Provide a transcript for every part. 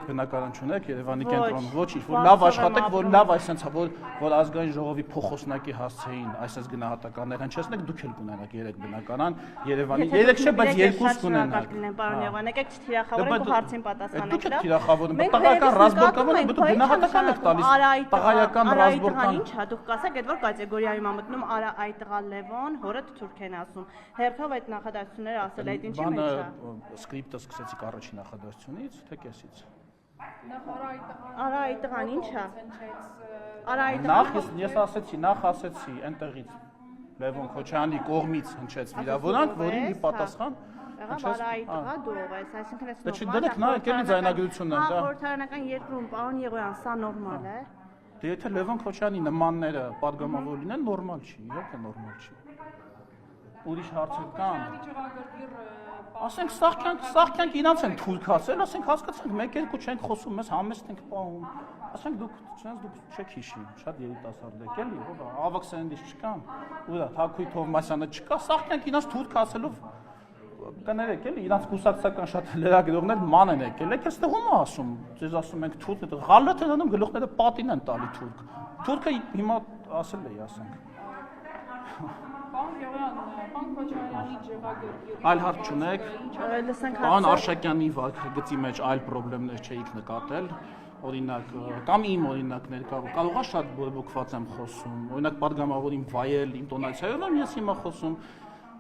բնակարան չունեք Երևանի կենտրոնում, ոչինչ, որ լավ աշխատեք, որ լավ այսպես որ ազգային ժողովի փոխոսնակի հասցեին այսպես գնահատականներ հնչեցնեք, դուք էլ կունենաք 3 բնակարան Երևանի, 3 չէ, բայց 2 կունենաք։ Պարոն Եղան, եկեք չթիրախավորենք ու հարցին պատասխանենք։ Դուք եք թիրախավորում, տղայական ռազմական եք, դուք գնահատական եք տալիս։ Տղայական ռազմական։ Ինչ հա դուք կասեք, այդ որ կատեգորիայում ամտնում արա այ տղա Լևոն, հորը թուրք են ասում։ Հերթով այդ նախադասությունները ասել այդ ինչի մեջ է։ Սկրիպտը սկսեցիք առաջին նախադասությունից, թե կեսից։ Արա այ տղան ինչ է։ Արա այ տղան։ Ես ասեցի այնտեղից Լևոն Քոչարյանի կողմից հնչեց վիրավորանք, որին ի պատասխան Արա այ տղա դու ես, այսինքն էս նորմալ է։ Դրանք նա եկել ձայնագրությունն են, դա։ Խորհրդարանական երկրում պարոն Եղոյան, սա նորմալ է։ Դե եթե Լևոն Քոչարյանի նմանները падգամավոր լինեն, նորմալ չի, իհարկե նորմալ չի։ Ուրիշ հարցեր կան։ Ասենք սաղքյանք իրանց են թույլքացել, ասենք հասկացանք 1-2 չենք խոսում, մեզ համեստ ենք պահում։ Ասենք դուք չեք հիշի, շատ երիտասարդ եք էլի, ավակ սերնդից չկան, ուրա Թաքուի Թովմասյանը չկա, սաղքյանք իրանց թույլքացելով կներեք էլի, իրանց կուսակցական շատ լրագրողներ ման են եկել, եկել ստեղում է ասում, ձեզ ասում ենք թուրք, ղալլաթ են անում, գլուխները պատին են տալի թուրք։ Թուրքը հիմա ասել էի, ասենք։ Պարոն Եղոյան, պարոն Քոչարյանի ջղագրի Այլ հարց չունեք։ Պարոն Արշակյանի վարքագծի մեջ այլ խնդիրներ չէիք նկատել։ Օրինակ, կամ իմ օրինակներ կարող է շատ բորբոքված եմ խոսում։ Օրինակ, падգամավորին վայել իմ տոնացիայով եմ ես հիմա խոսում։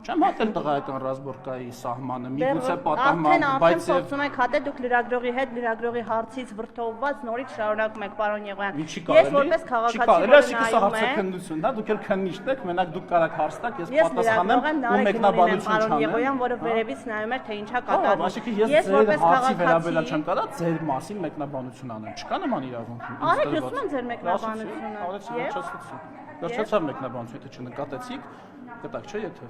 Չեմ հատել տղայական ռազմորկայի սահմանը, միգուցե պատահման, բայց խոսում եք հատել դուք լրագրողի հետ լրագրողի հարցից վրդովված նորից շարունակում եք պարոն Եղոյան։ Ես որպես քաղաքացի հարցաքննություն, հա, դուք էլ քննիչն եք, մենակ դուք կարաք հարց տաք, ես պատասխանեմ ու մեկնաբանություն չանեմ։ Պարոն Եղոյան, որը վերևից նայում էր, թե ինչա կատարվում։ Այսինքն ես ձեր հարցի վերաբերյալ չեմ կարա ձեր մասին մեկնաբանություն անեմ։ Չկա նման իրավունք։ Արեք, լսում եմ ձեր մեկնաբանությունը։ Վերջացավ մեկնաբանությունը, եթե չնկատեցիք, կտակ չէ եթե։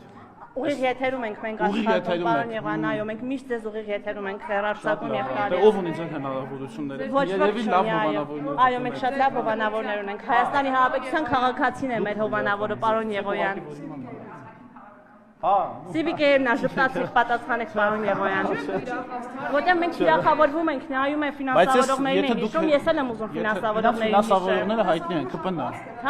Ուղիղ եթերում ենք մենք աշխատում, պարոն Եղոյան, այո, մենք միշտ ձեզ ուղիղ եթերում ենք հեռարձակում եւ տալիս։ Ով ունի ձեր հնարավորությունները։ Երևի լավ հովանավորներ։ Այո, մենք շատ լավ հովանավորներ ունենք։ Հայաստանի Հանրապետության քաղաքացին է մեր հովանավորը, պարոն Եղոյան։ Հա։ Սիվիկերնա ժպտացիք պատասխանեք պարոն Եղոյան։ Որտեղ մենք թիրախավորվում ենք, նայում են ֆինանսավորողներին են հիշում, ես էլ եմ ուզում ֆինանսավորողներին հիշել։ Ֆինանսավորողները հայտնի են, ԿՊՆ։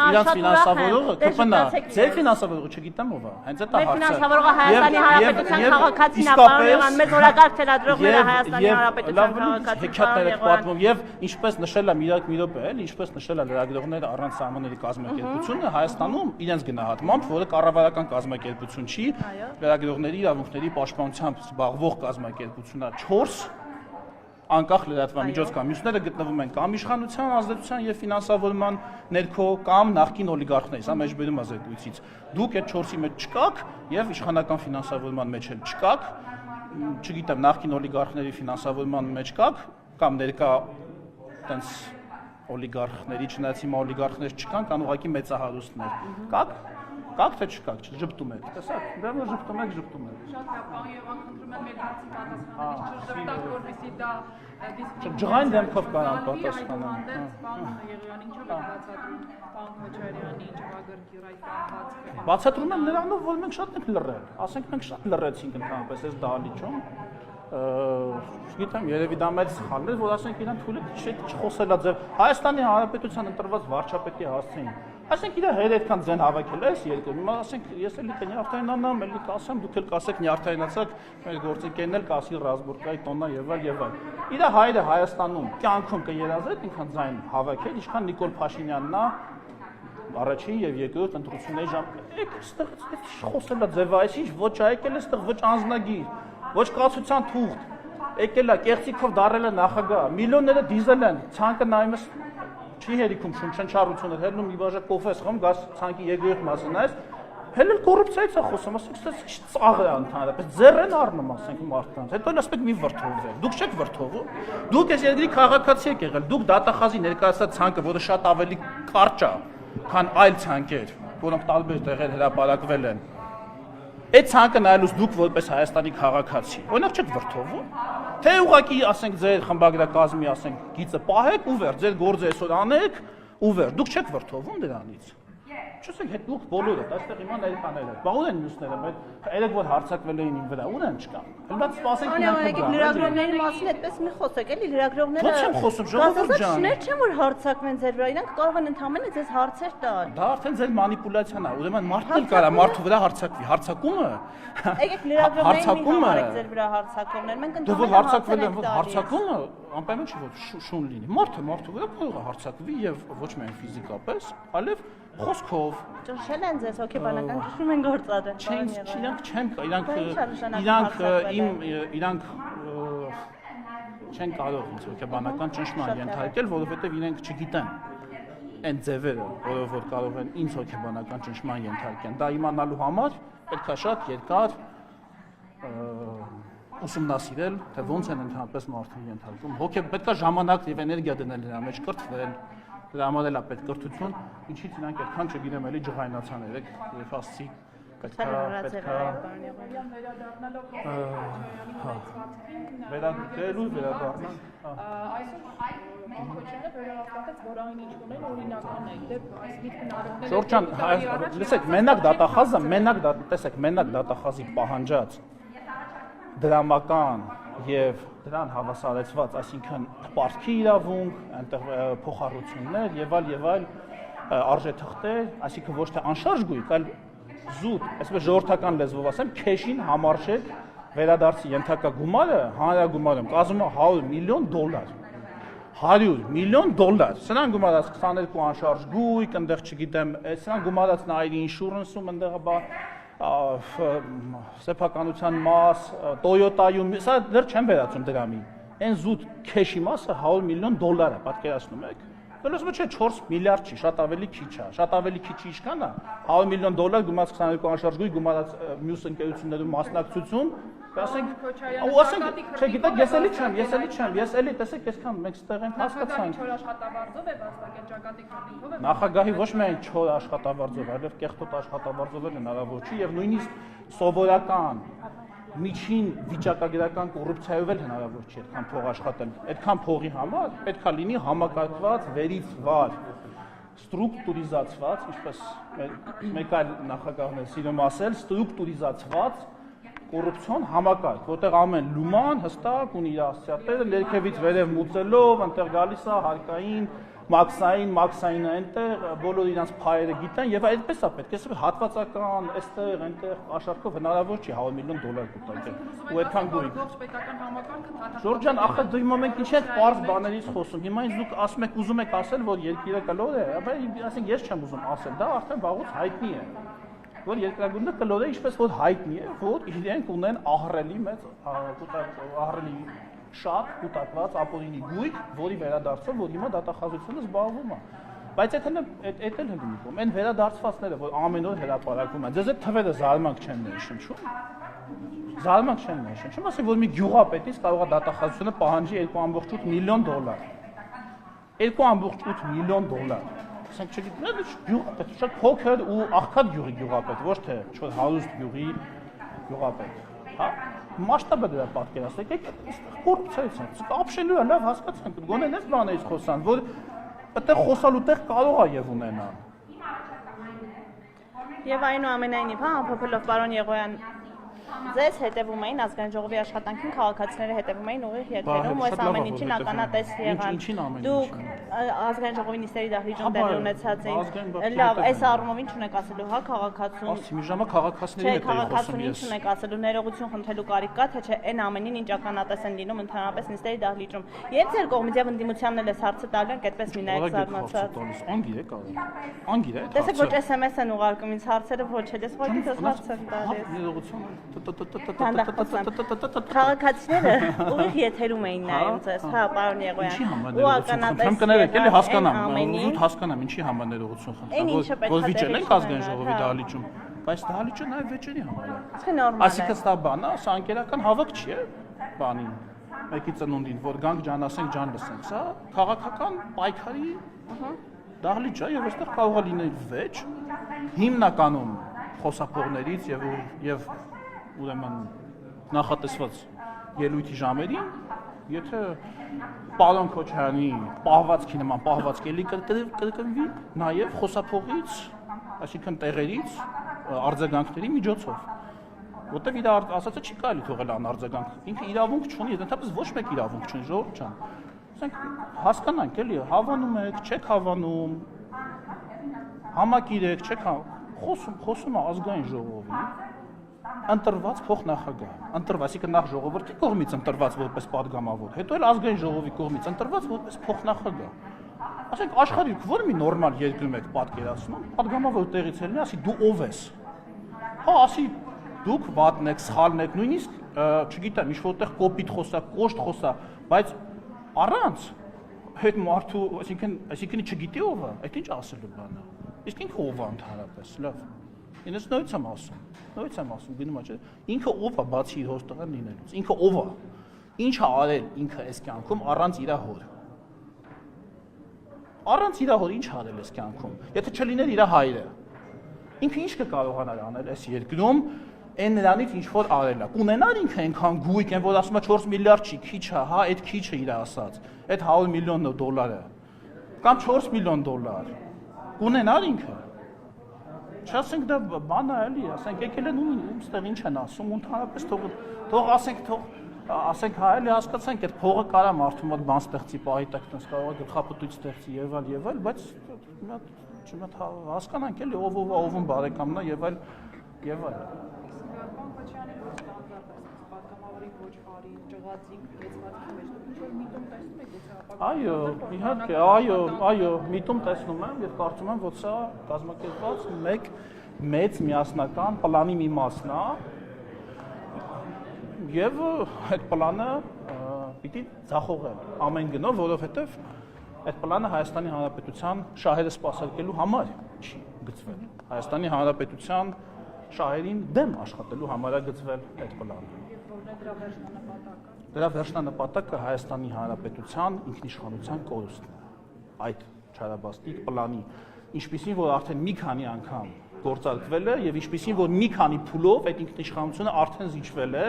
Իրանց ֆինանսավորողը ԿՊՆ, ձեր ֆինանսավորողը չգիտեմ ով է, հենց այդ է հարցը։ Մեր ֆինանսավորողը Հայաստանի Հանրապետության քաղաքացին է, պարոն Եղոյան, մեզ օրակարգ թելադրողները Հայաստանի Հանրապետության քաղաքացին պատմում եւ ինչպես նշել է Միրակ Միրոպը, էլի ինչպես նշել է լրագրողները առանց սահմանների կազմակերպությունը Հայաստանում իրենց գնահատմամբ, որը կառավարական կազմակերպություն չի, լրագրողների իրավունքների պաշտպանությամբ զբաղվող կազմակերպությունն է 4 անկախ լրատվամիջոց կամ մյուսները գտնվում են կամ իշխանության ազդեցության եւ ֆինանսավորման ներքո կամ նախկին օլիգարխների, սա մեջբերում է զեկույցից։ Դուք այդ 4-ի մեջ չկաք եւ իշխանական ֆինանսավորման մեջ էլ չկաք, չգիտեմ, նախկին օլիգարխների ֆինանսավորման մեջ կաք կամ ներկա այտենց օլիգարխների, չնայած հիմա օլիգարխներ չկան, կան ուղղակի մեծահարուստներ։ Կաք թե չկաք, ժպտում եք, տեսա՞ք, դե որ ժպտում եք։ Շատ լավ, պարոն Եղոյան, խնդրում եմ մեր հարցի պատասխանից չժպտաք, որպեսզի դա ջղային դեմքով կարան պատասխանան։ Պարոն Եղոյան, ինչով եք բացատրում պարոն Քոչարյանի ջղագրքի այդ ընթացքը։ Բացատրում եմ նրանով, որ մենք շատ ենք լռել, ասենք մենք շատ լռեցինք ընդհանրապես այս դահլիճում։ Չգիտեմ, երևի դա մեծ սխալ էր, որ ասենք իրան թույլ է չխոսելա ձև Հայաստանի Հանրապետության ընտրված վարչապետի հասցեին։ Ասենք իր հետ այդքան ձեն հավաքել է այս երկրում։ Հիմա ասենք ես էլի կնյարդայնանամ, էլի կասեմ, դուք էլ կասեք նյարդայնացաք, մեր գործընկերն էլ կասի ռազմորկայի տոննա եւ այլ։ Իր հայրը Հայաստանում կյանքում կերազետ ինքան ձայն հավաքել, ինչքան Նիկոլ Փաշինյանն է առաջին եւ երկրորդ ընտրությունների ժամ։ Եք այստեղ խոսելա ձև այս ինչ ոչ եկել է այստեղ ոչ անձնագիր, ոչ կացության թուղթ։ Եկել է կեղծիքով դարել է նախագահ, միլիոնները դիզել են, ցանկը նայում ես չի հերիքում շնչառությունը, հերնում մի բաժակ կոֆե խմում, գաս ցանկի երկրորդ մասը նայես, հենց կոռուպցիայից է խոսում, ասենք ինչ ծաղ է ընդհանրապես, ձեռ են առնում, ասենք մարդկանց, հետո ասեք մի վրդովվեք, դուք չեք վրդովում, դուք այս երկրի քաղաքացի եք եղել, դուք դատախազի ներկայացած ցանկը, որը շատ ավելի կարճ է, քան այլ ցանկեր, որոնք տարբեր տեղեր հրապարակվել են, այդ ցանկը նայելուց դուք որպես Հայաստանի քաղաքացի, օրինակ չեք վրդովում, թե ուղղակի ասենք ձեր խմբագրակազմի ասենք գիծը պահեք ու վեր, ձեր գործը այսօր անեք ու վեր, դուք չեք վրդովում դրանից։ Չսեք հետ դուք բոլորը, այստեղ հիմա ներկաները։ Բա ուր են մյուսները, մեր երեք որ հարցակվել էին ին վրա, ուր են չկան։ Հələ սպասենք իրանք լրագրողների մասին այդպես մի խոսեք, էլի լրագրողները։ Ո՞նց եմ խոսում, ժողովուրդ ջան։ Գազազատներ չեն որ հարցակվեն ձեր վրա, իրանք կարող են ընդհանրապես ձեզ հարցեր տալ։ Դա արդեն ձեր մանիպուլյացիան է, ուրեմն մարդն էլ կարա մարդու վրա հարցակվի, հարցակումը։ Եկեք լրագրողներին մի համարեք ձեր վրա հարցակողներ, մենք Դու որ հարցակվել են հարցակումը, անպայման չի որ շուն լինի։ Մարդը մարդու վրա կարող է հարցակվի եւ ոչ միայն ֆիզիկապես, այլև խոսքով։ Ճնշել են ձեզ հոգեբանական ճնշում են գործադրել։ Իրանք չեն, իրանք չեն կարող ինձ հոգեբանական ճնշման ենթարկել, որովհետեւ իրենք չգիտեն այն ձևերը, որով որ կարող են ինձ հոգեբանական ճնշման ենթարկեն։ Դա իմանալու համար պետք է շատ երկար ուսումնասիրել, թե ոնց են ընդհանրապես մարդուն ենթարկում։ Հոգե պետք է ժամանակ եւ էներգիա դնել դրա մեջ, կրթվել, դրա համար էլ է պետք կրթություն, ինչից իրանք այդքան չգիտեմ էլի ջղայնացան երեք, երբ ասցի պետք է վերադառնալու վերադառնալ։ Այսօր Քոչյանը վերահսկվեց, որ այն ինչ ունեն օրինական է, դեպ այս միտքն Շորջ ջան, լսեք, մենակ դատախազը, մենակ դատախազի պահանջած դրամական եւ դրան հավասարեցված, այսինքն պարտքի իրավունք, այնտեղ փոխառություններ եւ այլ արժեթղթեր, այսինքն ոչ թե անշարժ գույք, այլ զուտ, այսպես ժողովրդական լեզվով ասեմ, քեշին համարժեք վերադարձի ենթակա գումարը, հանրագումարը կազմում է $100 միլիոն, $100 միլիոն, սրան գումարած 22 անշարժ գույք, այնտեղ չգիտեմ, սրան գումարած նայրի ինշուրանսում, այնտեղ սեփականության մաս, Toyota-յում, սա դեռ չեմ վերացում դրամի։ Այն զուտ քեշի մասը $100 միլիոն է, պատկերացնում եք։ Դեռ չէ 4 միլիարդ չի, շատ ավելի քիչ է։ Շատ ավելի քիչի ինչքան է։ $100 միլիոն գումարած 22 անշարժ գույք, գումարած մյուս ընկերություններում մասնակցություն, ասենք, ու ասենք, չէ, գիտեք, ես էլի տեսեք, այսքան մենք ստեղ ենք հասկացանք։ Չոր աշխատավարձով է վաստակել ճակատի քարտինքով է։ Նախագահի ոչ միայն չոր աշխատավարձով, այլև կեղտոտ աշխատավարձով էլ հնարավոր չի եւ նույնիսկ սովորական միջին վիճակագրական կոռուպցիայով էլ հնարավոր չի այդքան փող աշխատել։ Այդքան փողի համար պետքա լինի համակարգված, վերիցված, ստրուկտուրիզացված, ինչպես մեկ այլ նախագահն է սիրում ասել, ստրուկտուրիզացված կոռուպցիոն համակարգ, որտեղ ամեն լուման հստակ ունի իր ասոցիատները, ներքևից վերև մուծելով, այնտեղ գալիս է հարկային, մաքսային այնտեղ, բոլոր իրանց փայերը գիտեն եւ այդպես է պետք է հատվածական, այստեղ, այնտեղ աշխարհով հնարավոր չի $100 միլիոն կուտակել։ Ու այդքան գույք։ Ողջ պետական համակարգը Ժորժ ջան, ախր դու իմ մենք ինչ եք པարզ բաներից խոսում։ Հիմա ինձ դուք ասում եք, ուզում եք ասել, որ երկիրը կլոր է, բայց ասենք ես չեմ ուզում ասել, դա արդեն վաղուց հայտնի է։ Որ երկրագույնը կլոր է, ինչպես որ հայտնի է, որ իրենք ունեն ահռելի մեծ ահռելի շատ կուտակված ապօրինի գույք, որի վերադարձով, որ հիմա դատախազությունը զբաղվում է։ Բայց այդ էլ հնի կողմ, այն վերադարձվածները, որ ամեն օր հրապարակում են, ձեզ այդ թվերը զարմանք չեն ներշնչում։ Զարմանք չեն ներշնչում, ասենք որ մի գյուղապետից կարող է դատախազությունը պահանջի $2.8 միլիոն։ $2.8 միլիոն։ Ասենք չգիտեմ, գյուղապետ, շատ փոքր ու աղքատ գյուղի գյուղապետ, ոչ թե շատ հարուստ գյուղի գյուղապետ, հա։ Մասշտաբը դրա պատկերացրեք, կոռուպցիայից է, ապշելու է, լավ հասկացանք, գոնե այս բաներից խոսան, որ այդտեղ խոսալու տեղ կարող է եւ ունենա։ Եվ այնուամենայնիվ, հա, ամփոփելով պարոն Եղոյան, ձեզ հետևում էին ազգային ժողովի աշխատանքին քաղաքացիները հետևում էին ուղիղ եթերում, ու այս ամեն ինչին ականատես եղան։ Դուք ազգային ժողովի նիստերի դահլիճում տեղի ունեցած էին։ Լավ, այս առումով ինչ ունեք ասելու, հա, քաղաքացուն։ Ասի մի ժամանակ քաղաքացիների հետ էի խոսում ես։ Ինչ ունեք ասելու, ներողություն խնդրելու կարիք կա, թե չէ, այն ամենին ինչ ականատես են լինում ընդհանրապես նիստերի դահլիճում։ Երբ ձեր կողմից եւ ընդդիմությանն էլ էս հարցը տալու են, այդպես մի նայեք զարմացած։ Անգիր է կարող։ Անգիր է։ Տեսեք, ոչ SMS են ուղարկում ինձ հարցերը, ոչ էլ ես ոչինչ հարց եմ տալիս։ Ներողություն։ Քաղաքացիները ուղիղ եթերում էին նայում ձեզ, հա, պարոն Եղոյան։ Ու ականատես կներեք, էլի հասկանամ, զուտ հասկանամ, ինչի համար ներողություն խնդրեմ, որ վիճել ենք ազգային ժողովի դահլիճում, բայց դահլիճը նաև վեճերի համար է։ Այսինքն սա բան է, սա անկերական հավաք չի է բանին, մեկի ծնունդին, որ գանք ջան ասենք, ջան լսենք, սա քաղաքական պայքարի դահլիճ է եւ այստեղ կարող է լինել վեճ հիմնականում խոսափողներից եւ ուրեմն նախատեսված ելույթի ժամերին, եթե պարոն Քոչյանի պահվածքի նման պահվածք էլի կրկնվի, նաև խոսափողից այսինքն տեղերից արձագանքների միջոցով։ Որտեվ իր ասածը չի կարելի թողել անարձագանք։ Ինքը իրավունք չունի, ընդհանրապես ոչ մեկ իրավունք չունի, ժողովուրդ ջան։ Ասենք հասկանանք էլի, հավանում եք, չեք հավանում, համակիր եք, չեք խոսում ազգային ժողովի, ընտրված փոխնախագահ, ընտրված, այսինքն նախ ժողովրդի կողմից ընտրված որպես падգամավոր, հետո էլ ազգային ժողովի կողմից ընտրված որպես փոխնախագահ։ Ասենք աշխարհի որ մի նորմալ երկրում եք պատկերացնում, падգամավոր տեղից ելնի, ասի դու ով ես։ Հա, ասի դուք վատն եք, սխալն եք, նույնիսկ, չգիտեմ, ինչ որտեղ կոպիտ խոսա, կոշտ խոսա, բայց առանց հետ մարդու, այսինքն չգիտի ով է, այդ ինչ ասելու բան է։ Իսկ ինքը ով է ընդհանրապես, լավ։ Ինձ նույնից եմ ասում, գնում է, չէ՞։ Ինքը ով է բացի իր հոստեղեն լինելուց, ինքը ով է։ Ինչ է արել ինքը այս կյանքում առանց իր հոր։ Առանց իր հոր ինչ արել այս կյանքում։ Եթե չլիներ իր հայրը, ինքը ինչ կկարողանար անել այս երկրում, այն նրանից ինչ որ արել է։ Կունենար ինքը այնքան գույք, այն որ ասում է 4 միլիարդ չի, քիչ է, հա, այդ քիչը իր ասած, այդ 100 միլիոն դոլարը, կամ 4 միլիոն դոլար։ Կունենար ինքը։ Չասենք դա բան է էլի, ասենք եկել են ումստեղ ինչ են ասում, ընդհանրապես թող ասենք հա էլի հասկացանք, այդ փողը կարա մարդու մոտ բան ստեղծի, պահի տակ տես կարող է գլխապտույց ստեղծի եւ այլ, բայց չմոտ հասկանանք էլի ով բարեկամն է եւ այլ։ Պարոն Քոչարյանի ոչ ստանդարտը, պատգամավորի ոչխարի, ճղածին, գեցվածքի մեջ ինչ որ միտում տեսնում եք, եթե ապա։ Այո, իհարկե, այո, միտում տեսնում եմ եւ կարծում եմ, որ սա կազմակերպված մեկ մեծ միասնական պլանի մի մասն է եւ այդ պլանը պիտի ձախողել ամեն գնով, որովհետեւ այդ պլանը Հայաստանի Հանրապետության շահերը սպասարկելու համար չի գծվել։ Հայաստանի Հանրապետության շահերին դեմ աշխատելու համար է գծվել այդ պլանը։ Եվ որն է դրա վերջնանպատակը։ Դրա վերջնանպատակը Հայաստանի Հանրապետության ինքնիշխանության կորուստն է։ Այդ չարաբաստիկ պլանի, ինչպիսին որ արդեն մի քանի անգամ գործարկվել է եւ ինչպիսին որ մի քանի փուլով այդ ինքնիշխանությունը արդեն զիջվել է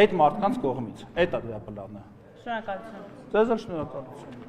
այդ մարդկանց կողմից։ Այդ է դրա պլանը։ Շնորհակալություն։ Ձեզ էլ շնորհակալություն։